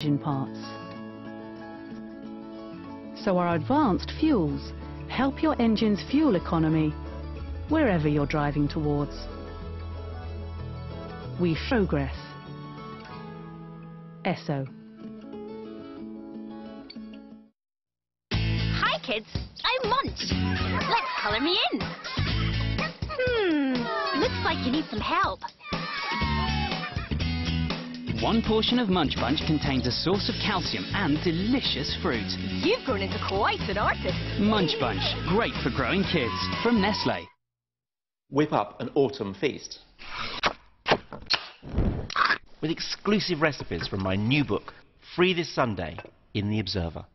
engine parts. So our advanced fuels help your engine's fuel economy wherever you're driving towards. We progress. Esso. Hi kids, I'm Munch. Let's colour me in. Looks like you need some help. One portion of Munch Bunch contains a source of calcium and delicious fruit. You've grown into quite an artist. Munch Bunch, great for growing kids. From Nestle. Whip up an autumn feast with exclusive recipes from my new book, free this Sunday in The Observer.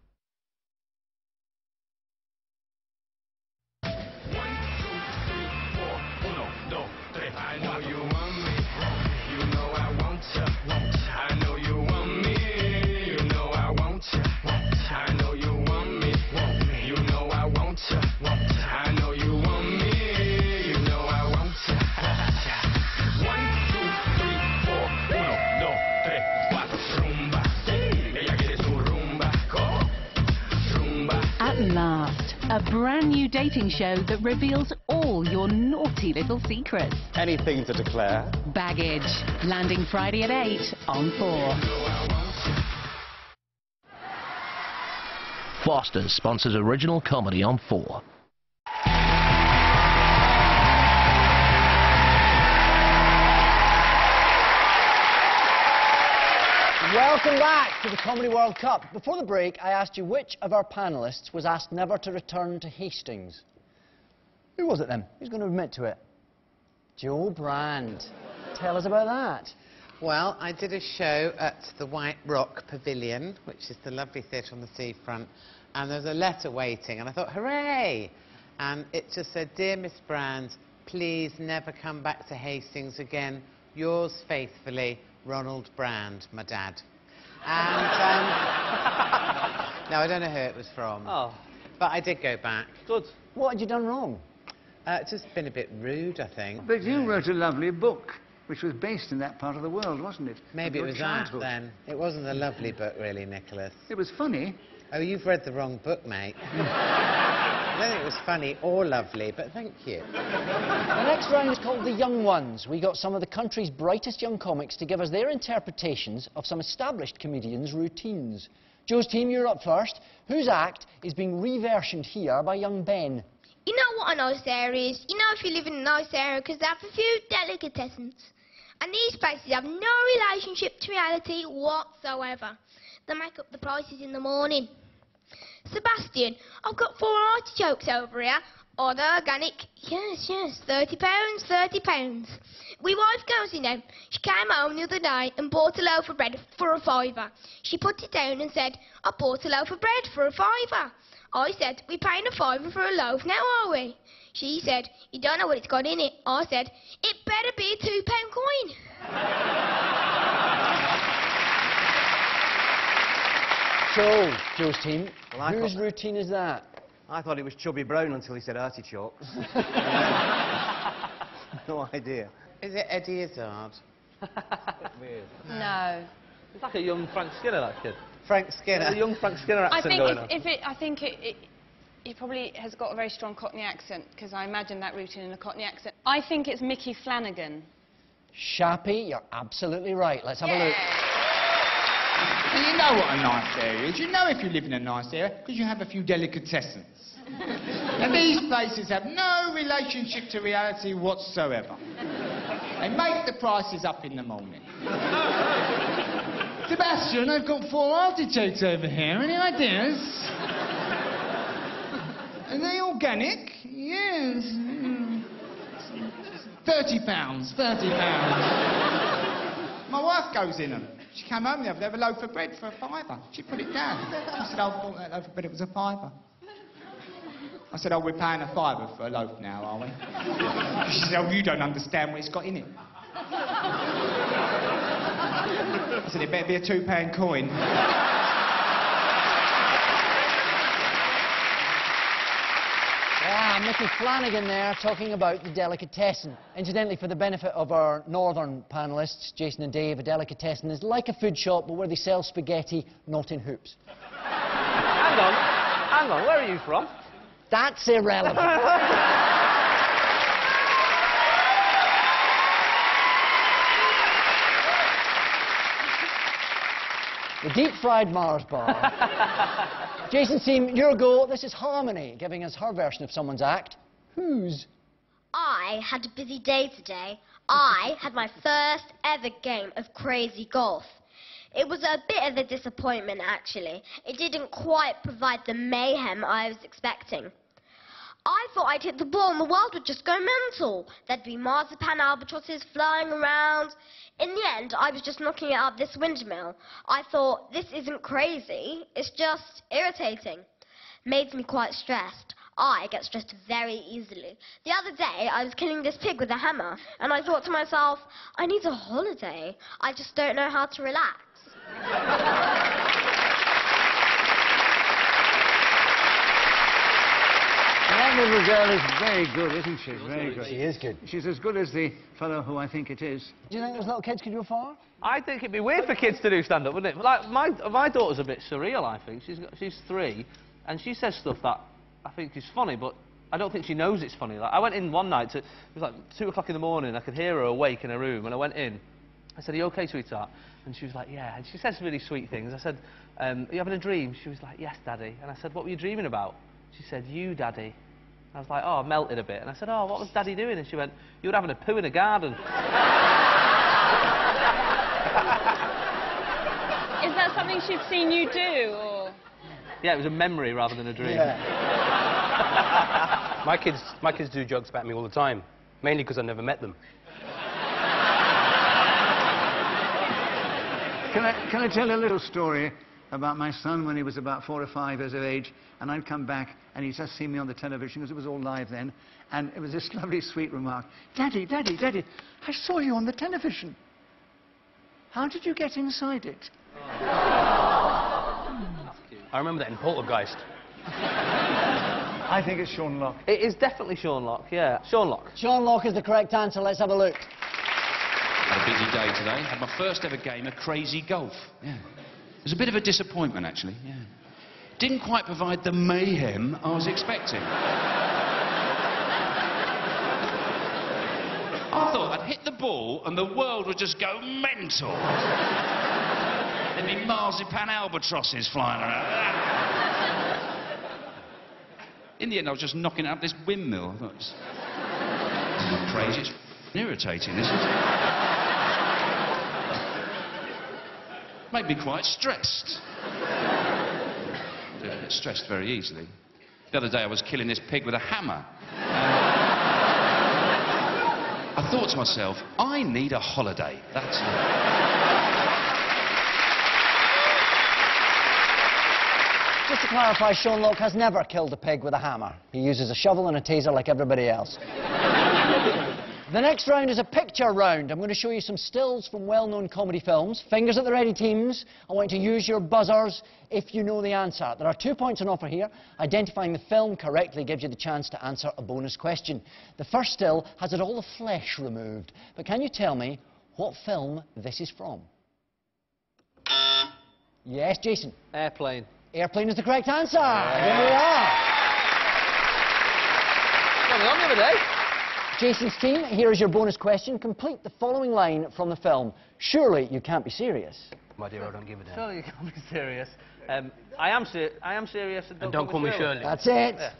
At last, a brand new dating show that reveals all your naughty little secrets. Anything to declare? Baggage, landing Friday at 8 on 4. Foster's sponsors original comedy on 4. Welcome back to the Comedy World Cup. Before the break, I asked you which of our panellists was asked never to return to Hastings. Who was it then? Who's going to admit to it? Joe Brand. Tell us about that. Well, I did a show at the White Rock Pavilion, which is the lovely theatre on the seafront, and there was a letter waiting, and I thought, hooray! And it just said, "Dear Miss Brand, please never come back to Hastings again. Yours faithfully, Ronald Brand, my dad." And, no, I don't know who it was from. Oh. But I did go back. Good. What had you done wrong? Just been a bit rude, I think. But you wrote a lovely book, which was based in that part of the world, wasn't it? Maybe it was that, then. It wasn't a lovely book, really, Nicholas. It was funny. Oh, you've read the wrong book, mate. I don't think it was funny or lovely, but thank you. The next round is called The Young Ones. We got some of the country's brightest young comics to give us their interpretations of some established comedians' routines. Joe's team, you're up first. Whose act is being reversioned here by young Ben? You know what a nice area is? You know if you live in a nice area because they have a few delicatessens. And these places have no relationship to reality whatsoever. They make up the prices in the morning. Sebastian, I've got 4 artichokes over here. Are they organic? Yes, £30, £30. My wife goes in now. She came home the other day and bought a loaf of bread for £5. She put it down and said, "I bought a loaf of bread for £5. I said, "We're paying £5 for a loaf now, are we?" She said, "You don't know what it's got in it." I said, "It better be a £2 coin." Joe's team, Well, whose routine is that? I thought it was Chubby Brown until he said artichokes. No idea. Is it Eddie Izzard? Weird. No. It's like a young Frank Skinner, that kid. Frank Skinner? There's a young Frank Skinner accent going on. I think it probably has got a very strong Cockney accent, because I imagine that routine in a Cockney accent. I think it's Mickey Flanagan. Shappy, you're absolutely right. Let's have a look. And you know what a nice area is. You know if you live in a nice area, because you have a few delicatessens. And these places have no relationship to reality whatsoever. They make the prices up in the morning. Sebastian, I've got 4 artichokes over here. Any ideas? Are they organic? Yes. £30, £30. My wife goes in them. She came home the other day with a loaf of bread for £5. She put it down. She said, "Oh, I bought that loaf of bread, it was £5. I said, "Oh, we're paying £5 for a loaf now, are we?" She said, "Oh, you don't understand what it's got in it." I said, "It better be a £2 coin." Yeah. Mickey Flanagan there talking about the delicatessen. Incidentally, for the benefit of our northern panellists, Jason and Dave, a delicatessen is like a food shop, but where they sell spaghetti, not in hoops. Hang on, where are you from? That's irrelevant. The deep-fried Mars bar. Jason, team, your go. This is Harmony, giving us her version of someone's act. Whose? I had a busy day today. I had my first ever game of crazy golf. It was a bit of a disappointment, actually. It didn't quite provide the mayhem I was expecting. I thought I'd hit the ball and the world would just go mental. There'd be marzipan albatrosses flying around. In the end, I was just knocking it up this windmill. I thought, this isn't crazy, it's just irritating. Made me quite stressed. I get stressed very easily. The other day, I was killing this pig with a hammer, and I thought to myself, I need a holiday. I just don't know how to relax. That little girl is very good, isn't she? Very good. She is good. She's as good as the fellow who I think it is. Do you think those little kids could go far? I think it'd be weird for kids to do stand-up, wouldn't it? Like, my daughter's a bit surreal, I think. She's 3, and she says stuff that I think is funny, but I don't think she knows it's funny. Like, I went in one night, it was like 2 o'clock in the morning, I could hear her awake in her room, and I went in. I said, are you okay, sweetheart? And she was like, yeah. And she says really sweet things. I said, are you having a dream? She was like, yes, Daddy. And I said, what were you dreaming about? She said, you, Daddy. I was like, oh, I melted a bit. And I said, oh, what was Daddy doing? And she went, you were having a poo in a garden. Is that something she'd seen you do, or...? Yeah, it was a memory rather than a dream. Yeah. My kids do jokes about me all the time, mainly because I never met them. Can I tell a little story about my son when he was about 4 or 5 years of age, and I'd come back and he'd just seen me on the television because it was all live then, and it was this lovely sweet remark, Daddy, Daddy, Daddy, I saw you on the television. How did you get inside it? I remember that in Poltergeist. I think it's Sean Locke. It is definitely Sean Locke, yeah. Sean Locke. Sean Locke is the correct answer. Let's have a look. Had a busy day today. Had my first ever game of crazy golf. Yeah. It was a bit of a disappointment, actually. Yeah. Didn't quite provide the mayhem I was expecting. I thought I'd hit the ball and the world would just go mental. There'd be marzipan albatrosses flying around. In the end, I was just knocking up this windmill. I thought, this is not crazy, it's irritating, this is. Made me quite stressed. I get stressed very easily. The other day I was killing this pig with a hammer. I thought to myself, I need a holiday. That's it. Just to clarify, Sean Locke has never killed a pig with a hammer. He uses a shovel and a taser like everybody else. The next round is a picture round. I'm going to show you some stills from well-known comedy films. Fingers at the ready, teams. I want you to use your buzzers if you know the answer. There are 2 points on offer here. Identifying the film correctly gives you the chance to answer a bonus question. The first still has had all the flesh removed. But can you tell me what film this is from? Yes, Jason? Airplane. Airplane is the correct answer. Here we are. Got me on the other day. Jason's team, here is your bonus question. Complete the following line from the film. Surely you can't be serious. My dear, I don't give a damn. Surely you can't be serious. I am serious. And don't call me Shirley. That's it. Yeah.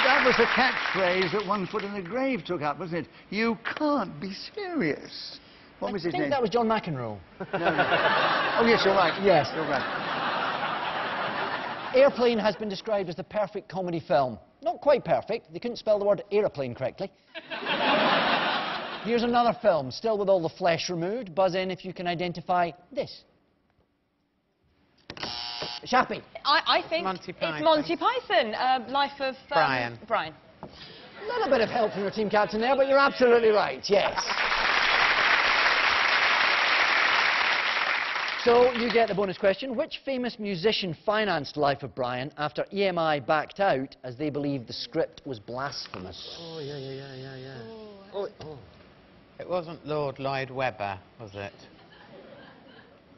That was the catchphrase that One Foot in the Grave took up, wasn't it? You can't be serious. What was his name? I think that was John McEnroe. No. Oh, yes, you're right. Yes. You're right. Airplane has been described as the perfect comedy film. Not quite perfect. They couldn't spell the word aeroplane correctly. Here's another film, still with all the flesh removed. Buzz in if you can identify this. Shappy. I think Monty Python. it's Monty Python, Life of... Brian. Brian. A little bit of help from your team captain there, but you're absolutely right, yes. So you get the bonus question. Which famous musician financed Life of Brian after EMI backed out as they believed the script was blasphemous? Oh, yeah. It wasn't Lord Lloyd Webber, was it?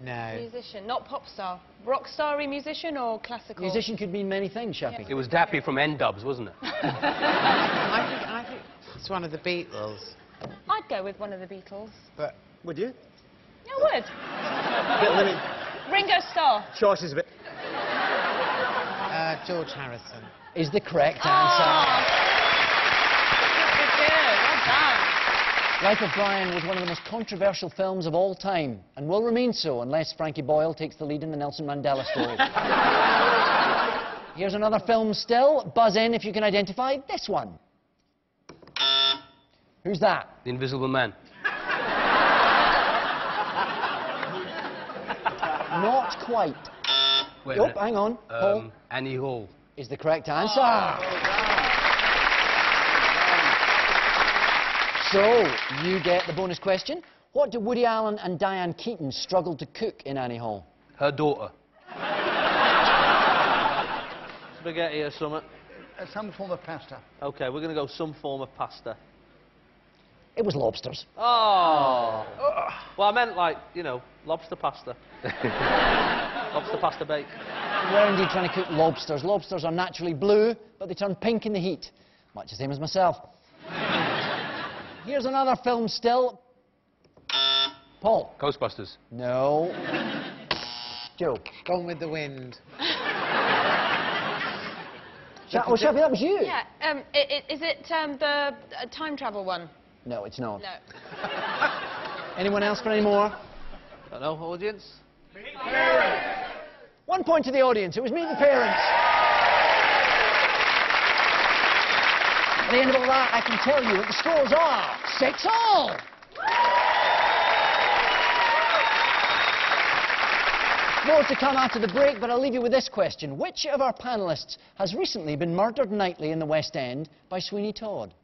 No. Musician, not pop star. Rock star-y musician or classical? Musician could mean many things, Shappy. It was Dappy from N-Dubs, wasn't it? I think it's one of the Beatles. I'd go with one of the Beatles. But would you? Yeah, I would. Ringo Starr. Choice is a bit... George Harrison. Is the correct answer. Well done. Life of Brian was one of the most controversial films of all time, and will remain so unless Frankie Boyle takes the lead in the Nelson Mandela story. Here's another film still. Buzz in if you can identify this one. Who's that? The Invisible Man. Not quite. Wait Oh, hang on. Paul. Annie Hall. Is the correct answer. So, you get the bonus question. What do Woody Allen and Diane Keaton struggle to cook in Annie Hall? Her daughter. Spaghetti or something. Some form of pasta. OK, we're going to go some form of pasta. It was lobsters. Oh. Well, I meant, like, you know, lobster pasta. Lobster pasta bake. We're indeed trying to cook lobsters. Lobsters are naturally blue, but they turn pink in the heat. Much the same as myself. Here's another film still. Paul. Ghostbusters. No. Joe. Gone with the Wind. Oh, Shappy, that was you. Yeah. Is it the time travel one? No, it's not. No. Anyone else for any more? Don't know, audience? 1 point to the audience. It was Meet the Parents. At the end of all that, I can tell you what the scores are. 6-all. More to come after the break, but I'll leave you with this question. Which of our panellists has recently been murdered nightly in the West End by Sweeney Todd?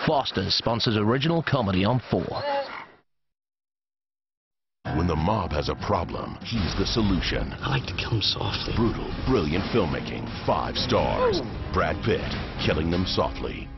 Foster's sponsors original comedy on 4. When the mob has a problem, he's the solution. I like to kill them softly. Brutal, brilliant filmmaking. 5 stars. Brad Pitt, killing them softly.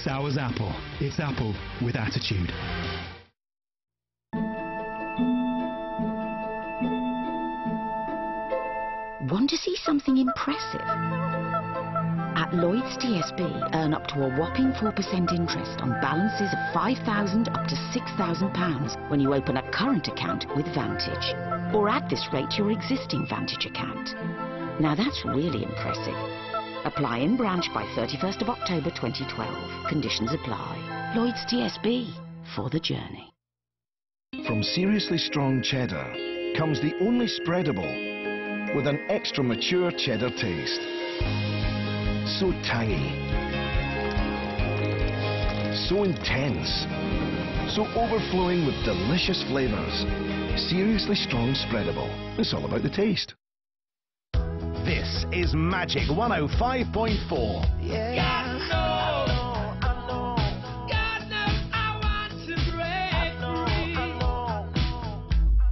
Sour's apple. It's apple with attitude. Want to see something impressive? At Lloyds TSB, earn up to a whopping 4% interest on balances of £5,000 up to £6,000 when you open a current account with Vantage. Or add this rate to your existing Vantage account. Now that's really impressive. Apply in branch by 31st of October 2012. Conditions apply. Lloyds TSB, for the journey. From seriously strong cheddar comes the only spreadable with an extra mature cheddar taste. So tangy, so intense, so overflowing with delicious flavours. Seriously strong spreadable. It's all about the taste. This is Magic 105.4. Yeah.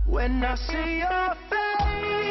When I see your face